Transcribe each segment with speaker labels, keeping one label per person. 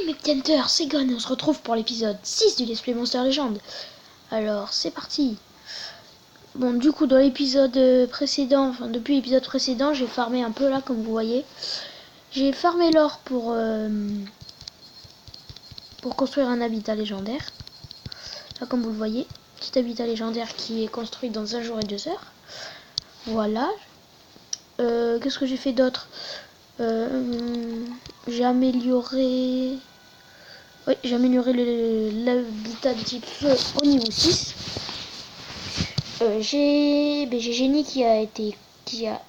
Speaker 1: Salut mes petits hunters, c'est Gon et on se retrouve pour l'épisode 6 du Let's Play Monster Legend. Alors c'est parti. Bon du coup dans l'épisode précédent, enfin depuis l'épisode précédent, j'ai farmé un peu là comme vous voyez. J'ai farmé l'or pour construire un habitat légendaire. Là comme vous le voyez, petit habitat légendaire qui est construit dans 1 jour et 2 heures. Voilà. Qu'est-ce que j'ai fait d'autre? J'ai amélioré... Oui, j'ai amélioré l'habitat de type feu au niveau 6. J'ai génie qui a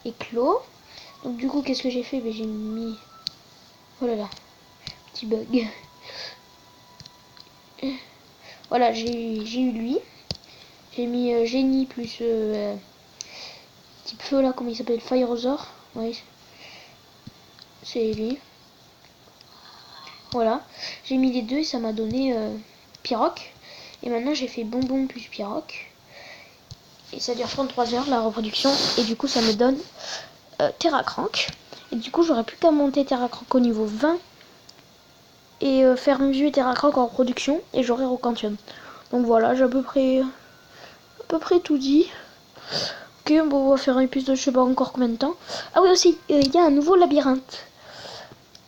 Speaker 1: éclos. Donc du coup, qu'est-ce que j'ai fait? J'ai mis... Oh là là, petit bug. Voilà, j'ai eu lui. J'ai mis génie plus type feu là, comment il s'appelle? Firezaur. Oui, c'est lui. Voilà, j'ai mis les deux et ça m'a donné Pyroc. Et maintenant j'ai fait bonbon plus Pyroc. Et ça dure 33 heures la reproduction. Et du coup ça me donne Terracrank. Et du coup j'aurais plus qu'à monter Terracrank au niveau 20. Et faire mieux Terracrank en reproduction. Et j'aurai Rocantium. Donc voilà, j'ai à peu près tout dit. Ok, bon, on va faire un épisode, je sais pas encore combien de temps. Ah oui aussi, il y a un nouveau labyrinthe.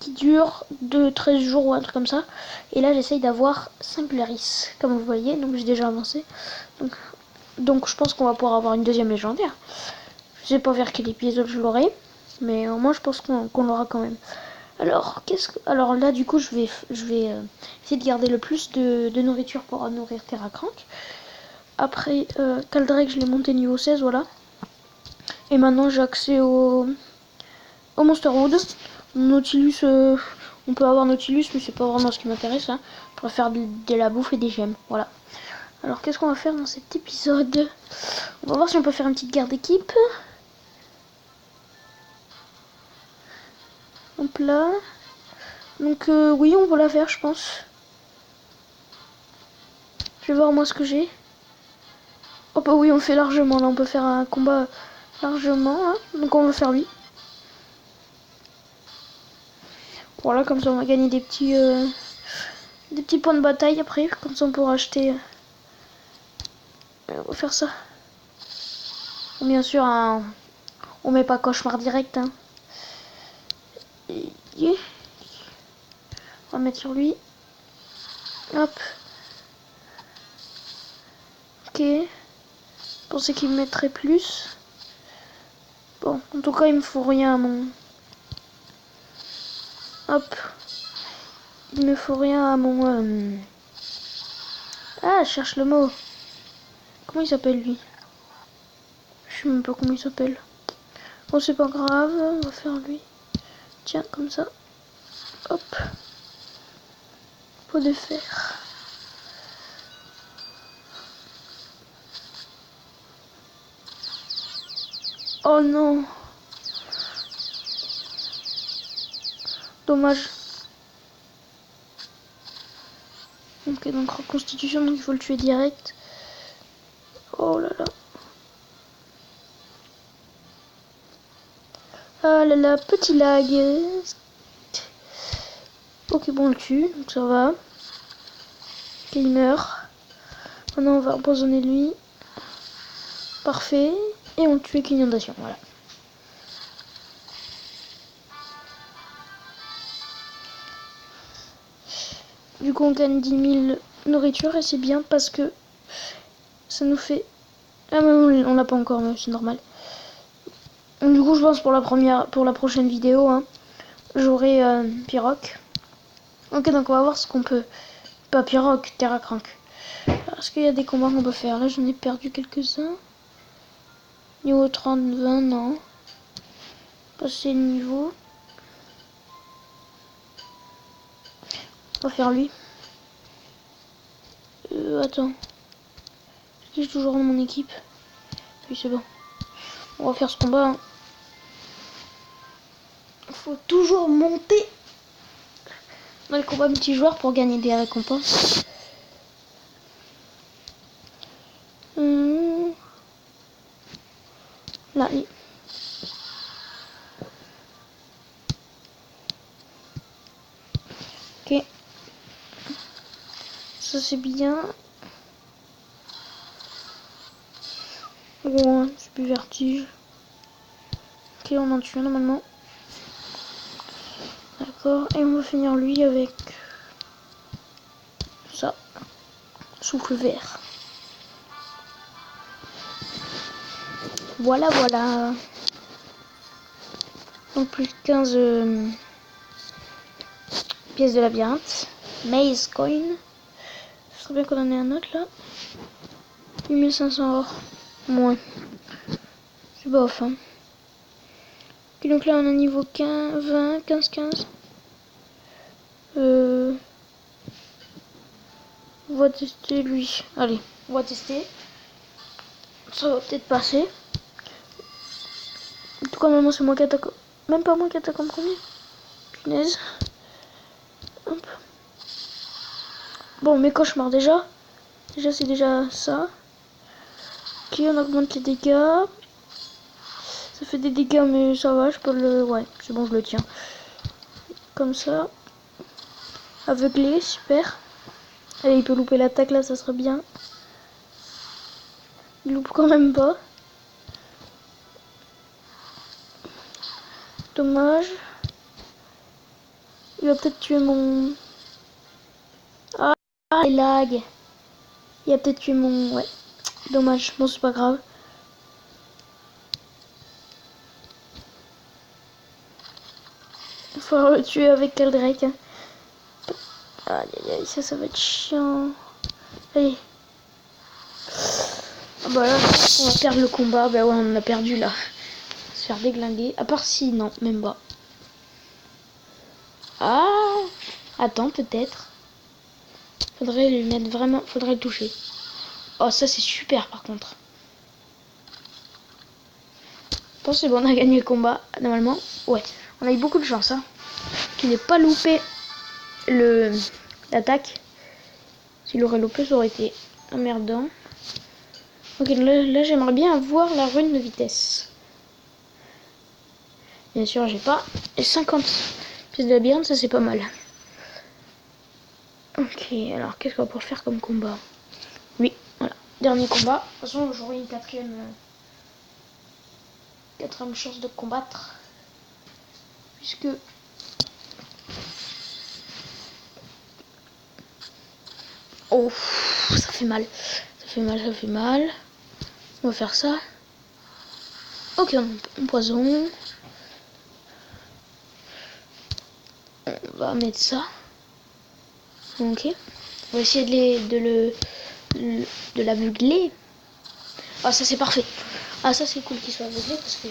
Speaker 1: Qui dure de 13 jours ou un truc comme ça. Et là j'essaye d'avoir Singularis, comme vous voyez, donc j'ai déjà avancé. Donc je pense qu'on va pouvoir avoir une deuxième légendaire. Je sais pas vers quel épisode je l'aurai, mais moi je pense qu'on l'aura quand même. Alors là du coup je vais essayer de garder le plus de nourriture pour nourrir Terracrank. Après Caldrake je l'ai monté niveau 16, voilà. Et maintenant j'ai accès au Monster Wood. Nautilus, on peut avoir Nautilus, mais c'est pas vraiment ce qui m'intéresse. Hein. Je préfère de la bouffe et des gemmes. Voilà. Alors, qu'est-ce qu'on va faire dans cet épisode? On va voir si on peut faire une petite garde d'équipe. Hop là. Donc, oui, on va la faire, je pense. Je vais voir moi ce que j'ai. Oh bah oui, on fait largement. Là, on peut faire un combat largement. Hein. Donc, on va faire lui. Voilà, comme ça, on va gagner des petits points de bataille après. Comme ça, on pourra acheter... on va faire ça. Bien sûr, hein, on met pas cauchemar direct. Hein. On va mettre sur lui. Hop. Ok. Je pensais qu'il me mettrait plus. Bon, en tout cas, il me faut rien à mon... Hop. Il me faut rien à mon... Ah, je cherche le mot. Comment il s'appelle, lui? Je sais même pas comment il s'appelle. Bon, c'est pas grave. On va faire lui. Tiens, comme ça. Hop. Pot de fer. Oh non. Dommage. Ok, donc reconstitution, donc il faut le tuer direct. Oh là là. Ah là là, petit lag. Ok, bon, on le tue, donc ça va. Ok, il meurt. Maintenant, on va empoisonner lui. Parfait. Et on le tue avec l'inondation, voilà. Du coup, on gagne 10 000 nourriture et c'est bien parce que ça nous fait... Ah mais on l'a pas encore, mais c'est normal. Du coup, je pense pour la prochaine vidéo, hein, j'aurai Pyroc. Ok, donc on va voir ce qu'on peut... Pas Pyroc, Terracrank. Est-ce qu'il y a des combats qu'on peut faire? Là, j'en ai perdu quelques-uns. Niveau 30, 20, non. Passer le niveau. On va faire lui. Attends. Est-ce que j'ai toujours dans mon équipe? Oui, c'est bon. On va faire ce combat. Hein. Faut toujours monter dans les combats multijoueurs pour gagner des récompenses. Là, oui. Ok. Ça c'est bien. Bon, c'est plus vertige. Ok, on en tue un normalement. D'accord, et on va finir lui avec ça. Souffle vert. Voilà, voilà. Donc plus 15 pièces de labyrinthe. Maze coin. Ce serait bien qu'on en ait un autre là. 8500 or. Moins. C'est bof hein. Ok, donc là on a niveau 15, 20, 15, 15. On va tester lui. Allez, on va tester. Ça va peut-être passer. En tout cas, maintenant c'est moi qui attaque. Même pas moi qui attaque en premier. Punaise. Hop. Bon, mes cauchemars déjà. Déjà, c'est déjà ça. Ok, on augmente les dégâts. Ça fait des dégâts, mais ça va, je peux le... Ouais, c'est bon, je le tiens. Comme ça. Aveuglé, super. Allez, il peut louper l'attaque là, ça serait bien. Il loupe quand même pas. Dommage. Il va peut-être tuer mon... Ah, il lag. Il a peut-être tué mon... Ouais. Dommage, bon c'est pas grave. Il va falloir le tuer avec Eldrake. Aïe aïe aïe, ça va être chiant. Allez. Ah bah là, on va perdre le combat. Bah ouais, on a perdu là. Se faire déglinguer. À part si, non, même pas. Ah, attends, peut-être. Faudrait lui mettre vraiment... Faudrait le toucher. Oh, ça c'est super par contre. Je pense que c'est bon, on a gagné le combat, normalement. Ouais, on a eu beaucoup de chance, hein. Qu'il n'ait pas loupé l'attaque. S'il aurait loupé, ça aurait été emmerdant. Ok, là j'aimerais bien avoir la rune de vitesse. Bien sûr, j'ai pas. Et 50 pièces de labyrinthe, ça c'est pas mal. Ok, alors qu'est-ce qu'on va pouvoir faire comme combat? Oui, voilà. Dernier combat. De toute façon, j'aurai une quatrième chance de combattre. Puisque... Oh, ça fait mal. Ça fait mal, ça fait mal. On va faire ça. Ok, on poison. On va mettre ça. Ok. On va essayer de l'aveugler. Ah, ça c'est parfait. Ah, ça c'est cool qu'il soit aveuglé parce que...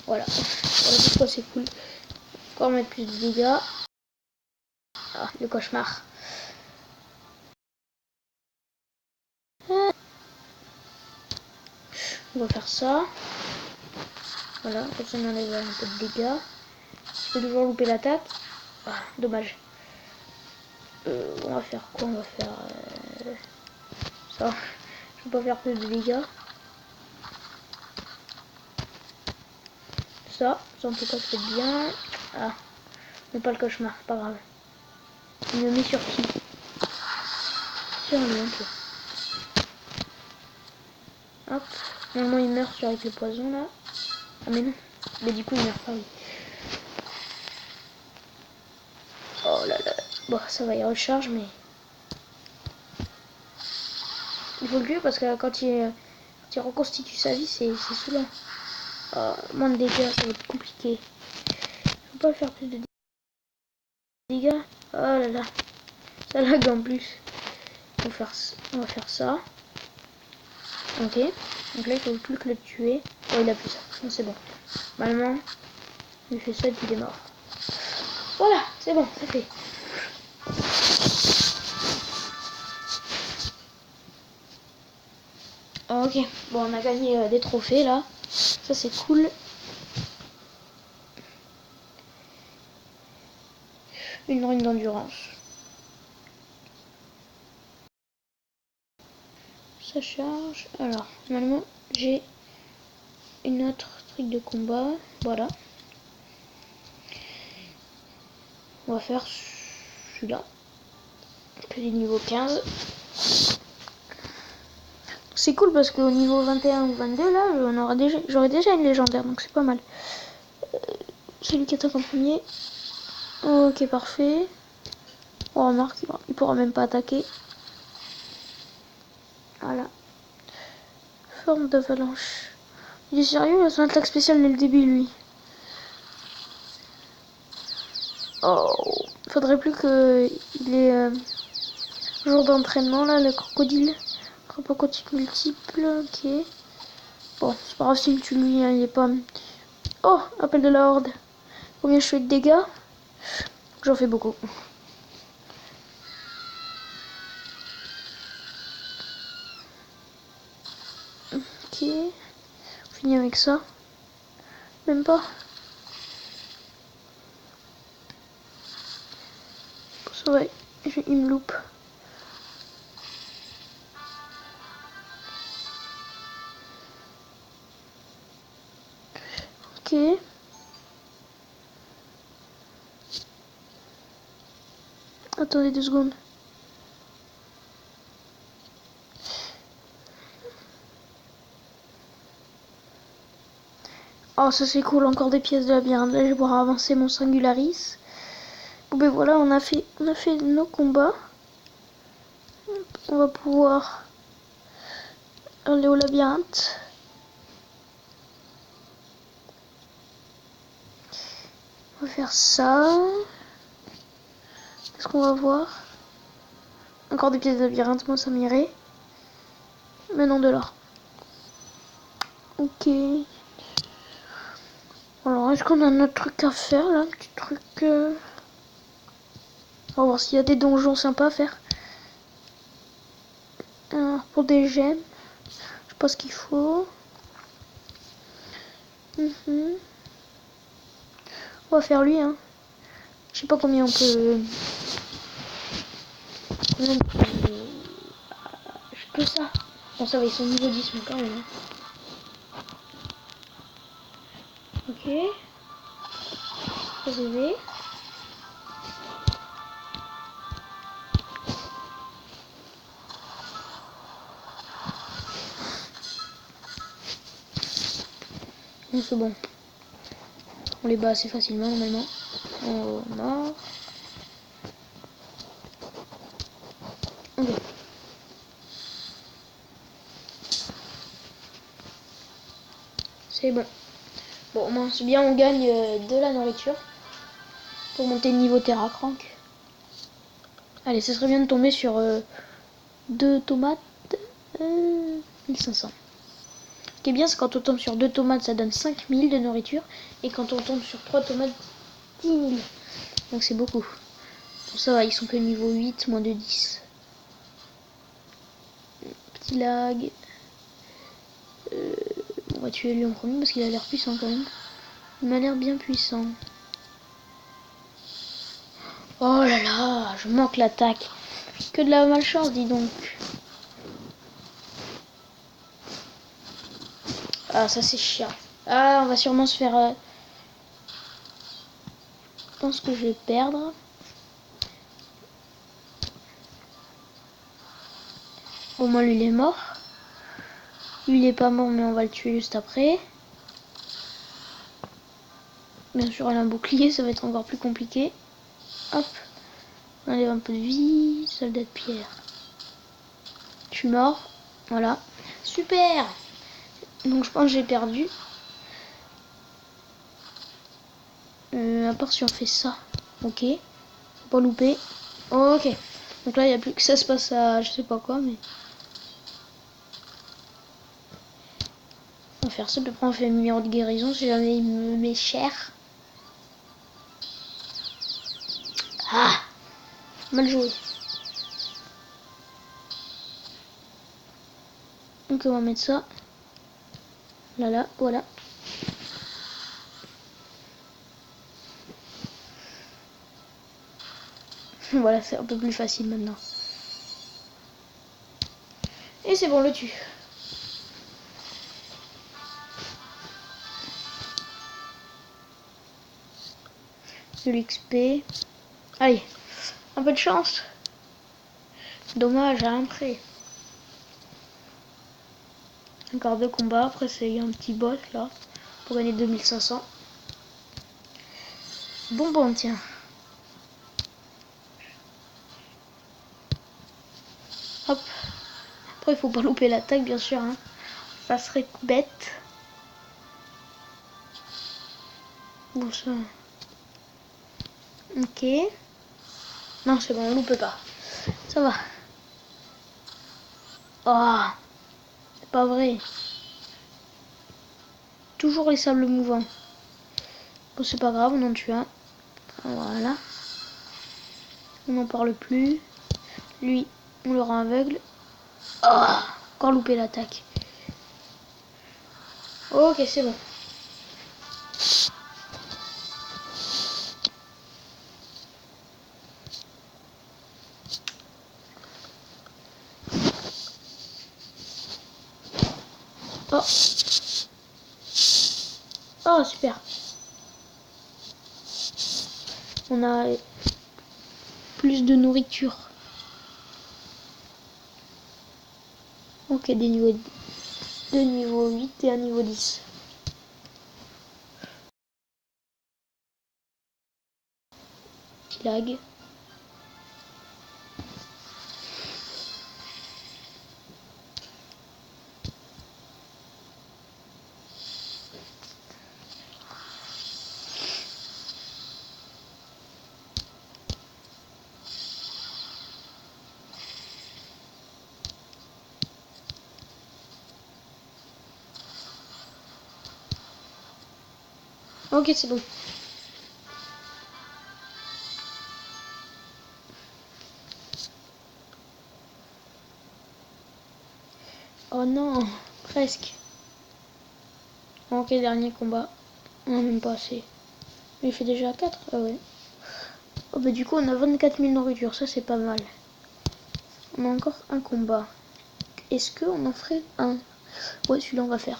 Speaker 1: Voilà. Voilà pourquoi c'est cool. Encore mettre plus de dégâts. Ah, le cauchemar. On va faire ça. Voilà, comme ça on enlève un peu de dégâts. Je peux toujours louper l'attaque. Ah, dommage. On va faire quoi? On va faire ça. Je peux pas faire plus de dégâts. Ça en tout cas c'est bien. Ah, mais pas le cauchemar, pas grave. Il me met sur qui? Sur lui un peu. Hop. Normalement il meurt avec le poison là. Ah mais non. Mais du coup il meurt pas, oui. Oh là là. Bon, ça va, il recharge, mais... Il faut le tuer parce que quand il reconstitue sa vie, c'est saoulant. Oh, moins de dégâts, ça va être compliqué. Je peux pas faire plus de dégâts. Oh là là. Ça lag en plus. On va faire ça. Ok. Donc là, il faut plus que le tuer. Oh, il a plus ça. Donc c'est bon. Normalement, il fait ça et puis il est mort. Voilà, c'est bon, c'est fait. Ok, bon, on a gagné des trophées là. Ça, c'est cool. Une rune d'endurance. Ça charge. Alors, normalement, j'ai une autre truc de combat. Voilà. On va faire celui-là. Puis niveau 15. C'est cool parce qu'au niveau 21 ou 22, là, j'aurais déjà une légendaire, donc c'est pas mal. Celui qui attaque en premier. Ok, parfait. Oh, remarque, il pourra même pas attaquer. Voilà. Forme d'avalanche. Il est sérieux, il a son attaque spéciale dès le début, lui. Oh, faudrait plus que il ait jour d'entraînement, là, le crocodile. Crocodile multiple, ok. Bon, c'est pas grave s'il tue lui, hein, il est pas... Oh, appel de la horde. Combien je fais de dégâts? J'en fais beaucoup. Ok. On finit avec ça. Même pas. Ça va, il me loupe. Ok. Attendez 2 secondes. Oh, ça c'est cool, encore des pièces de labyrinthe. Là, je vais pouvoir avancer mon Singularis. Bon, ben voilà, on a fait nos combats. On va pouvoir aller au labyrinthe. On va faire ça. Qu'est-ce qu'on va voir? Encore des pièces de labyrinthe, moi ça m'irait. Maintenant de l'or. Ok. Alors, est-ce qu'on a un autre truc à faire là? Un petit truc. On va voir s'il y a des donjons sympas à faire. Alors, pour des gemmes, je sais pas ce qu'il faut. On va faire lui, hein. Je sais pas combien on peut. Combien on peut... que ça. Bon, ça va, ils sont niveau 10, mais quand même. Hein. Ok. PV. Bon, c'est bon. On les bat assez facilement normalement. Oh, mort. Ok. C'est bon. Bon, moi, c'est bien, on gagne de la nourriture pour monter le niveau Terracrank. Allez, ce serait bien de tomber sur 2 tomates. 1500. Ce qui est bien, c'est quand on tombe sur 2 tomates, ça donne 5000 de nourriture. Et quand on tombe sur 3 tomates, 10 000. Donc c'est beaucoup. Bon, ça va, ils sont que niveau 8, moins de 10. Petit lag. On va tuer lui en premier parce qu'il a l'air puissant quand même. Il m'a l'air bien puissant. Oh là là, je manque l'attaque. Que de la malchance, dis donc. Ah, ça c'est chiant. Ah, on va sûrement se faire... Je pense que je vais perdre. Au moins lui il est mort. Lui il est pas mort mais on va le tuer juste après. Bien sûr elle a un bouclier, ça va être encore plus compliqué. Hop. On enlève un peu de vie. Soldat de pierre. Je suis mort. Voilà. Super. Donc je pense que j'ai perdu. À part si on fait ça. Ok. Faut pas louper. Ok. Donc là il n'y a plus que ça se passe à je sais pas quoi mais... On va faire ça, puis après on fait le numéro de guérison si jamais il me met cher. Ah, mal joué. Donc on va mettre ça. Là, voilà. Voilà, c'est un peu plus facile maintenant. Et c'est bon, le tue. De l'XP. Allez, un peu de chance. Dommage, à un près. Encore 2 combats. Après, c'est un petit boss là. Pour gagner 2500. Bonbon, tiens. Hop. Après, il faut pas louper l'attaque, bien sûr. Hein. Ça serait bête. Bon, ça. Ok. Non, c'est bon, on loupe pas. Ça va. Oh, c'est pas vrai. Toujours les sables mouvants. Bon, c'est pas grave, on en tue un. Voilà. On n'en parle plus. Lui, on le rend aveugle. Oh, encore loupé l'attaque. Ok, c'est bon. Oh. Oh, super. On a plus de nourriture. Ok, des niveaux 2 niveau 8 et un niveau 10. Petit lag. Ok, c'est bon. Oh non, presque. Ok, dernier combat. Non, même pas assez. Mais il fait déjà 4. Ah ouais. Oh bah du coup on a 24 000 nourritures, ça c'est pas mal. On a encore un combat. Est-ce qu'on en ferait un? Ouais, celui-là on va faire.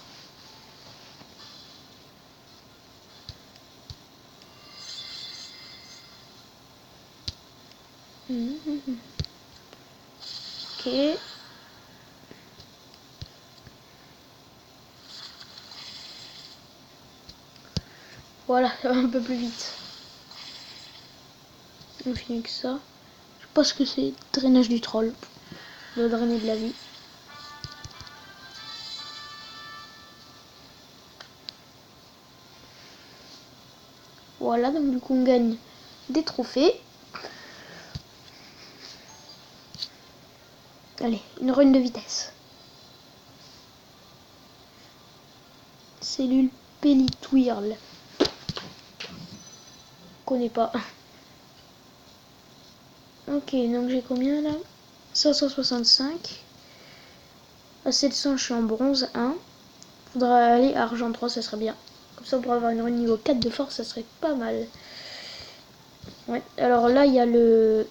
Speaker 1: Ok. Voilà, ça va un peu plus vite. On finit avec ça. Je sais pas ce que c'est. Drainage du troll. On doit drainer de la vie. Voilà, donc du coup on gagne des trophées. Allez, une run de vitesse. Cellule Pellitwirl. Connais pas. Ok, donc j'ai combien là? 565. À 700 je suis en bronze 1. Faudra aller à argent 3, ça serait bien. Comme ça on pourra avoir une run niveau 4 de force, ça serait pas mal. Ouais, alors là il y a le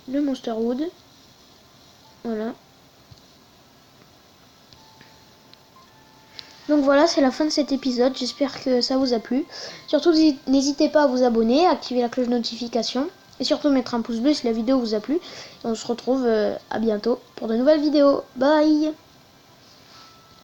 Speaker 1: Monster Wood. Voilà. Donc voilà, c'est la fin de cet épisode. J'espère que ça vous a plu. Surtout, n'hésitez pas à vous abonner, à activer la cloche de notification. Et surtout, mettre un pouce bleu si la vidéo vous a plu. Et on se retrouve à bientôt pour de nouvelles vidéos. Bye!